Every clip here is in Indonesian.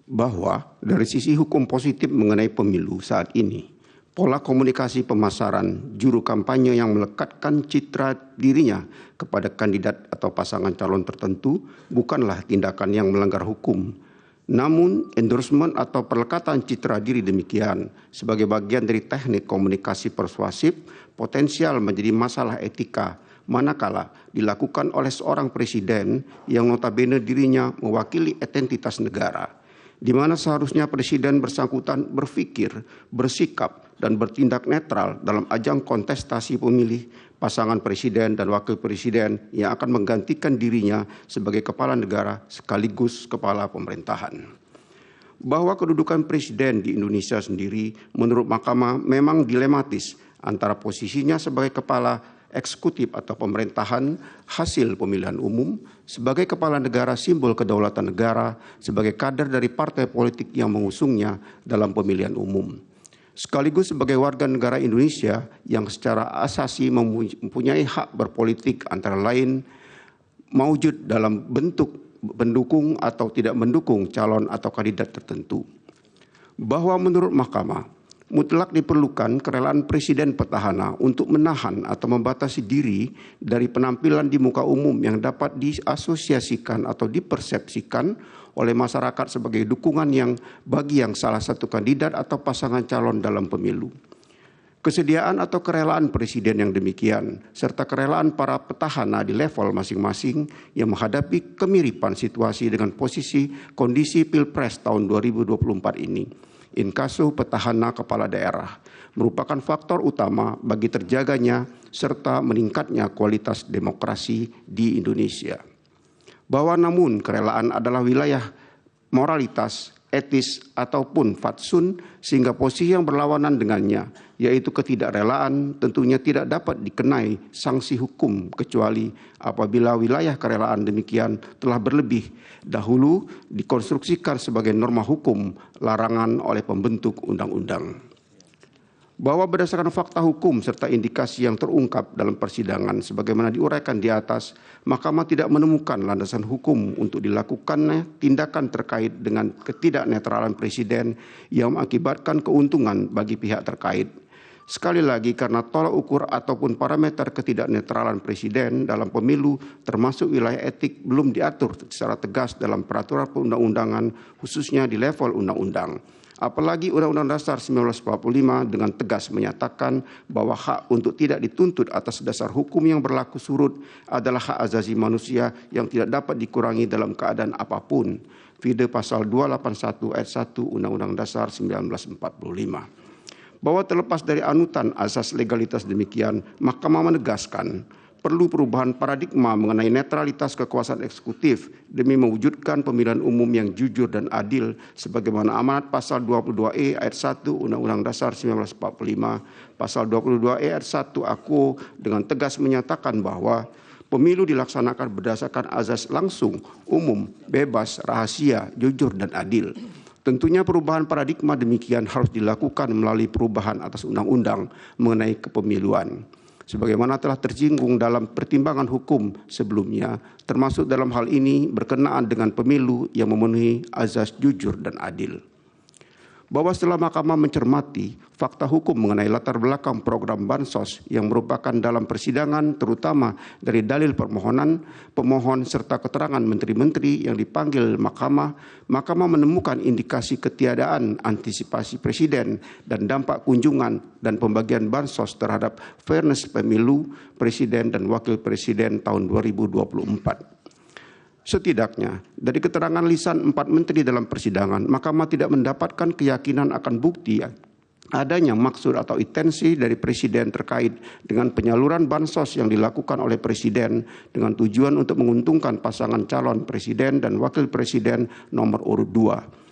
bahwa dari sisi hukum positif mengenai pemilu saat ini, pola komunikasi pemasaran juru kampanye yang melekatkan citra dirinya kepada kandidat atau pasangan calon tertentu bukanlah tindakan yang melanggar hukum. Namun, endorsement atau perlekatan citra diri demikian sebagai bagian dari teknik komunikasi persuasif potensial menjadi masalah etika manakala dilakukan oleh seorang presiden yang notabene dirinya mewakili identitas negara, di mana seharusnya presiden bersangkutan berpikir, bersikap, dan bertindak netral dalam ajang kontestasi pemilih pasangan presiden dan wakil presiden yang akan menggantikan dirinya sebagai kepala negara sekaligus kepala pemerintahan. Bahwa kedudukan presiden di Indonesia sendiri menurut Mahkamah memang dilematis antara posisinya sebagai kepala eksekutif atau pemerintahan hasil pemilihan umum, sebagai kepala negara simbol kedaulatan negara, sebagai kader dari partai politik yang mengusungnya dalam pemilihan umum, sekaligus sebagai warga negara Indonesia yang secara asasi mempunyai hak berpolitik antara lain maujud dalam bentuk mendukung atau tidak mendukung calon atau kandidat tertentu. Bahwa menurut Mahkamah, mutlak diperlukan kerelaan presiden petahana untuk menahan atau membatasi diri dari penampilan di muka umum yang dapat diasosiasikan atau dipersepsikan oleh masyarakat sebagai dukungan yang bagi yang salah satu kandidat atau pasangan calon dalam pemilu. Kesediaan atau kerelaan presiden yang demikian, serta kerelaan para petahana di level masing-masing yang menghadapi kemiripan situasi dengan posisi kondisi Pilpres tahun 2024 ini, inkasu petahana kepala daerah, merupakan faktor utama bagi terjaganya serta meningkatnya kualitas demokrasi di Indonesia. Bahwa namun kerelaan adalah wilayah moralitas, etis, ataupun fatsun, sehingga posisi yang berlawanan dengannya, yaitu ketidakrelaan, tentunya tidak dapat dikenai sanksi hukum kecuali apabila wilayah kerelaan demikian telah berlebih dahulu dikonstruksikan sebagai norma hukum larangan oleh pembentuk undang-undang. Bahwa berdasarkan fakta hukum serta indikasi yang terungkap dalam persidangan sebagaimana diuraikan di atas, Mahkamah tidak menemukan landasan hukum untuk dilakukannya tindakan terkait dengan ketidaknetralan presiden yang mengakibatkan keuntungan bagi pihak terkait. Sekali lagi karena tolak ukur ataupun parameter ketidaknetralan presiden dalam pemilu termasuk wilayah etik belum diatur secara tegas dalam peraturan perundang-undangan khususnya di level undang-undang. Apalagi Undang-Undang Dasar 1945 dengan tegas menyatakan bahwa hak untuk tidak dituntut atas dasar hukum yang berlaku surut adalah hak asasi manusia yang tidak dapat dikurangi dalam keadaan apapun. Vide pasal 281 ayat 1 Undang-Undang Dasar 1945. Bahwa terlepas dari anutan asas legalitas demikian, Mahkamah menegaskan perlu perubahan paradigma mengenai netralitas kekuasaan eksekutif demi mewujudkan pemilihan umum yang jujur dan adil sebagaimana amanat pasal 22E ayat 1 Undang-Undang Dasar 1945, pasal 22E ayat 1 AKUO dengan tegas menyatakan bahwa pemilu dilaksanakan berdasarkan azas langsung, umum, bebas, rahasia, jujur, dan adil. Tentunya perubahan paradigma demikian harus dilakukan melalui perubahan atas undang-undang mengenai kepemiluan. Sebagaimana telah tersinggung dalam pertimbangan hukum sebelumnya, termasuk dalam hal ini berkenaan dengan pemilu yang memenuhi azas jujur dan adil. Bahwa setelah Mahkamah mencermati fakta hukum mengenai latar belakang program Bansos yang merupakan dalam persidangan terutama dari dalil permohonan, pemohon serta keterangan menteri-menteri yang dipanggil Mahkamah menemukan indikasi ketiadaan antisipasi presiden dan dampak kunjungan dan pembagian Bansos terhadap fairness pemilu presiden dan wakil presiden tahun 2024. Setidaknya, dari keterangan lisan 4 menteri dalam persidangan, Mahkamah tidak mendapatkan keyakinan akan bukti adanya maksud atau intensi dari presiden terkait dengan penyaluran bansos yang dilakukan oleh presiden dengan tujuan untuk menguntungkan pasangan calon presiden dan wakil presiden nomor urut 2.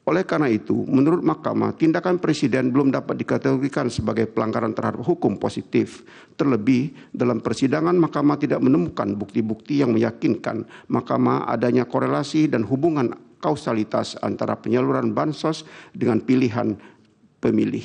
Oleh karena itu, menurut Mahkamah, tindakan presiden belum dapat dikategorikan sebagai pelanggaran terhadap hukum positif. Terlebih, dalam persidangan Mahkamah tidak menemukan bukti-bukti yang meyakinkan Mahkamah adanya korelasi dan hubungan kausalitas antara penyaluran bansos dengan pilihan pemilih.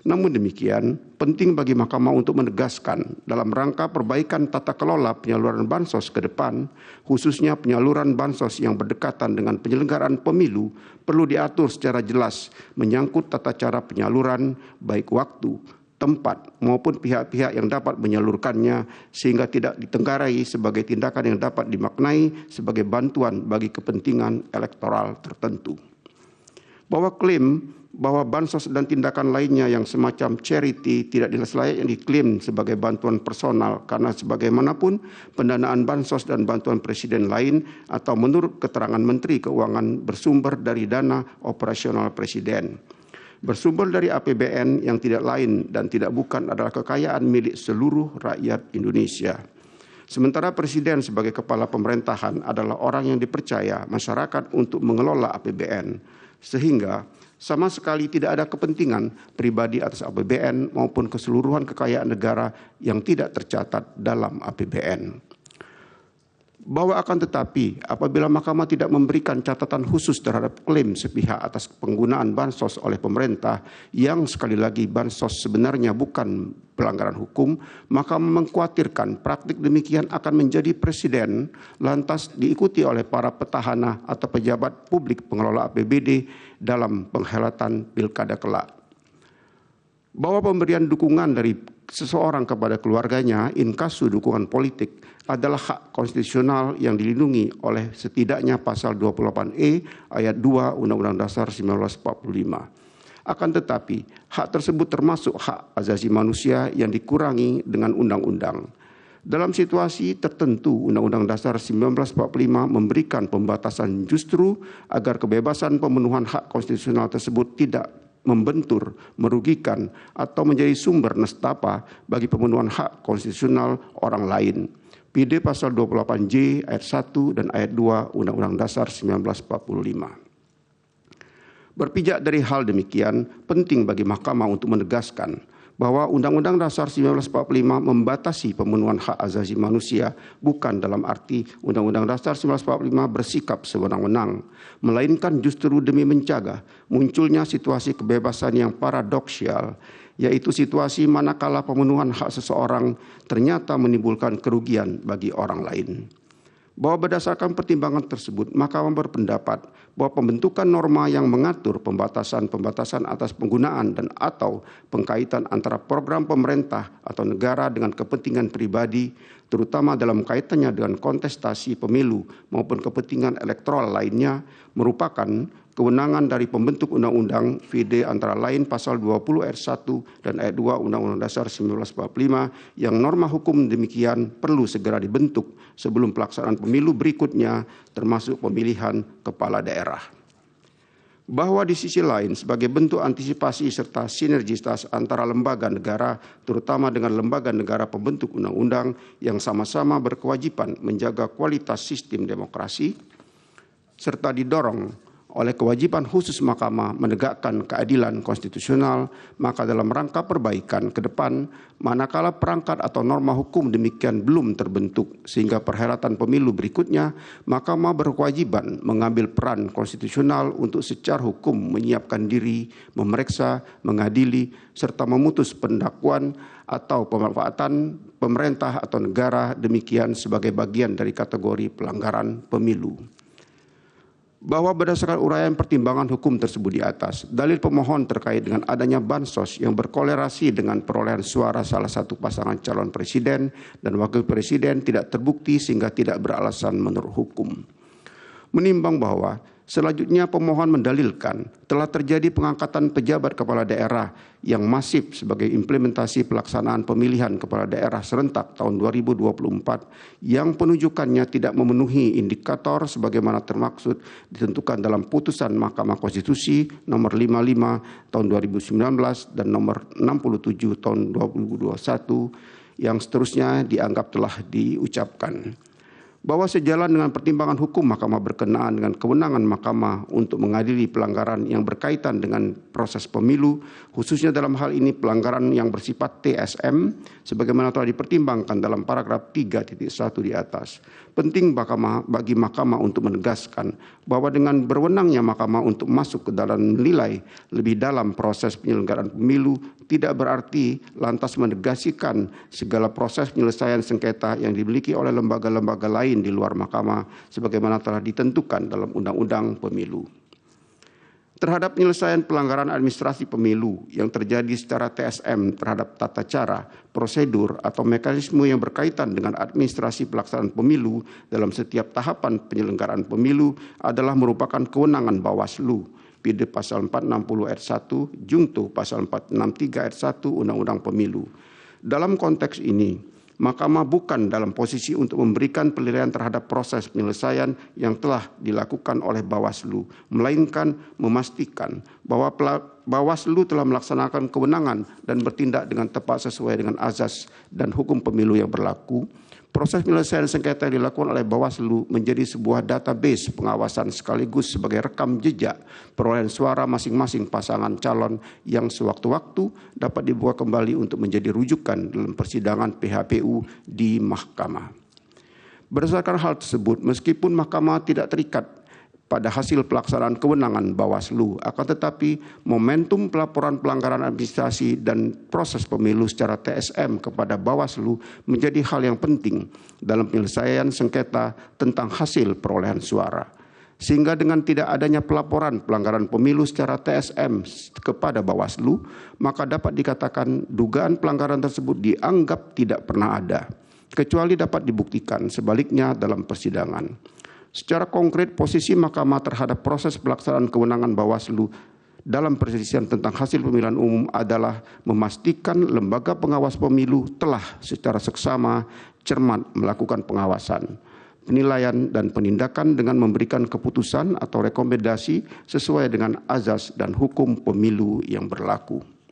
Namun demikian, penting bagi Mahkamah untuk menegaskan dalam rangka perbaikan tata kelola penyaluran bansos ke depan, khususnya penyaluran bansos yang berdekatan dengan penyelenggaraan pemilu, perlu diatur secara jelas menyangkut tata cara penyaluran, baik waktu, tempat, maupun pihak-pihak yang dapat menyalurkannya, sehingga tidak ditenggarai sebagai tindakan yang dapat dimaknai sebagai bantuan bagi kepentingan elektoral tertentu. Bahwa klaim bahwa bansos dan tindakan lainnya yang semacam charity tidak selayaknya diklaim sebagai bantuan personal karena sebagaimanapun pendanaan bansos dan bantuan presiden lain atau menurut keterangan Menteri Keuangan bersumber dari dana operasional presiden. Bersumber dari APBN yang tidak lain dan tidak bukan adalah kekayaan milik seluruh rakyat Indonesia. Sementara Presiden sebagai kepala pemerintahan adalah orang yang dipercaya masyarakat untuk mengelola APBN, sehingga sama sekali tidak ada kepentingan pribadi atas APBN maupun keseluruhan kekayaan negara yang tidak tercatat dalam APBN. Bahwa akan tetapi apabila Mahkamah tidak memberikan catatan khusus terhadap klaim sepihak atas penggunaan bansos oleh pemerintah yang sekali lagi bansos sebenarnya bukan pelanggaran hukum, Mahkamah mengkhawatirkan praktik demikian akan menjadi presiden lantas diikuti oleh para petahana atau pejabat publik pengelola APBD dalam penghelatan pilkada kelak. Bahwa pemberian dukungan dari seseorang kepada keluarganya in kasu dukungan politik adalah hak konstitusional yang dilindungi oleh setidaknya pasal 28E ayat 2 Undang-Undang Dasar 1945. Akan tetapi, hak tersebut termasuk hak asasi manusia yang dikurangi dengan undang-undang. Dalam situasi tertentu, Undang-Undang Dasar 1945 memberikan pembatasan justru agar kebebasan pemenuhan hak konstitusional tersebut tidak membentur, merugikan, atau menjadi sumber nestapa bagi pemenuhan hak konstitusional orang lain. PD pasal 28J ayat 1 dan ayat 2 Undang-Undang Dasar 1945. Berpijak dari hal demikian, penting bagi Mahkamah untuk menegaskan bahwa Undang-Undang Dasar 1945 membatasi pemenuhan hak asasi manusia bukan dalam arti Undang-Undang Dasar 1945 bersikap sewenang-wenang, melainkan justru demi mencegah munculnya situasi kebebasan yang paradoksial, yaitu situasi manakala pemenuhan hak seseorang ternyata menimbulkan kerugian bagi orang lain. Bahwa berdasarkan pertimbangan tersebut, Mahkamah berpendapat bahwa pembentukan norma yang mengatur pembatasan-pembatasan atas penggunaan dan atau pengkaitan antara program pemerintah atau negara dengan kepentingan pribadi, terutama dalam kaitannya dengan kontestasi pemilu maupun kepentingan elektoral lainnya, merupakan kewenangan dari pembentuk undang-undang VD antara lain pasal 20 ayat 1 dan ayat 2 Undang-Undang Dasar 1945 yang norma hukum demikian perlu segera dibentuk sebelum pelaksanaan pemilu berikutnya termasuk pemilihan kepala daerah. Bahwa di sisi lain sebagai bentuk antisipasi serta sinergitas antara lembaga negara terutama dengan lembaga negara pembentuk undang-undang yang sama-sama berkewajiban menjaga kualitas sistem demokrasi serta didorong oleh kewajiban khusus Mahkamah menegakkan keadilan konstitusional, maka dalam rangka perbaikan ke depan, manakala perangkat atau norma hukum demikian belum terbentuk sehingga perhelatan pemilu berikutnya, Mahkamah berkewajiban mengambil peran konstitusional untuk secara hukum menyiapkan diri, memeriksa, mengadili, serta memutus pendakwaan atau pemanfaatan pemerintah atau negara demikian sebagai bagian dari kategori pelanggaran pemilu. Bahwa berdasarkan uraian pertimbangan hukum tersebut di atas, dalil pemohon terkait dengan adanya bansos yang berkolerasi dengan perolehan suara salah satu pasangan calon presiden dan wakil presiden tidak terbukti sehingga tidak beralasan menurut hukum. Menimbang bahwa selanjutnya pemohon mendalilkan telah terjadi pengangkatan pejabat kepala daerah yang masif sebagai implementasi pelaksanaan pemilihan kepala daerah serentak tahun 2024 yang penunjukannya tidak memenuhi indikator sebagaimana termaksud ditentukan dalam putusan Mahkamah Konstitusi nomor 55 tahun 2019 dan nomor 67 tahun 2021 yang seterusnya dianggap telah diucapkan. Bahwa sejalan dengan pertimbangan hukum Mahkamah berkenaan dengan kewenangan Mahkamah untuk mengadili pelanggaran yang berkaitan dengan proses pemilu, khususnya dalam hal ini pelanggaran yang bersifat TSM, sebagaimana telah dipertimbangkan dalam paragraf 3.1 di atas. Penting bagi Mahkamah untuk menegaskan bahwa dengan berwenangnya Mahkamah untuk masuk ke dalam menilai lebih dalam proses penyelenggaraan pemilu tidak berarti lantas menegasikan segala proses penyelesaian sengketa yang dimiliki oleh lembaga-lembaga lain di luar Mahkamah sebagaimana telah ditentukan dalam Undang-Undang Pemilu. Terhadap penyelesaian pelanggaran administrasi pemilu yang terjadi secara TSM terhadap tata cara, prosedur, atau mekanisme yang berkaitan dengan administrasi pelaksanaan pemilu dalam setiap tahapan penyelenggaraan pemilu adalah merupakan kewenangan Bawaslu. PID Pasal 460 ayat 1, Jungto Pasal 463 ayat 1 Undang-Undang Pemilu. Dalam konteks ini, Mahkamah bukan dalam posisi untuk memberikan penilaian terhadap proses penyelesaian yang telah dilakukan oleh Bawaslu, melainkan memastikan bahwa Bawaslu telah melaksanakan kewenangan dan bertindak dengan tepat sesuai dengan azas dan hukum pemilu yang berlaku. Proses penyelesaian sengketa yang dilakukan oleh Bawaslu menjadi sebuah database pengawasan sekaligus sebagai rekam jejak perolehan suara masing-masing pasangan calon yang sewaktu-waktu dapat dibuka kembali untuk menjadi rujukan dalam persidangan PHPU di Mahkamah. Berdasarkan hal tersebut, meskipun Mahkamah tidak terikat pada hasil pelaksanaan kewenangan Bawaslu, akan tetapi momentum pelaporan pelanggaran administrasi dan proses pemilu secara TSM kepada Bawaslu menjadi hal yang penting dalam penyelesaian sengketa tentang hasil perolehan suara. Sehingga dengan tidak adanya pelaporan pelanggaran pemilu secara TSM kepada Bawaslu, maka dapat dikatakan dugaan pelanggaran tersebut dianggap tidak pernah ada, kecuali dapat dibuktikan sebaliknya dalam persidangan. Secara konkret, posisi Mahkamah terhadap proses pelaksanaan kewenangan Bawaslu dalam perselisihan tentang hasil pemilihan umum adalah memastikan lembaga pengawas pemilu telah secara seksama cermat melakukan pengawasan, penilaian, dan penindakan dengan memberikan keputusan atau rekomendasi sesuai dengan azas dan hukum pemilu yang berlaku.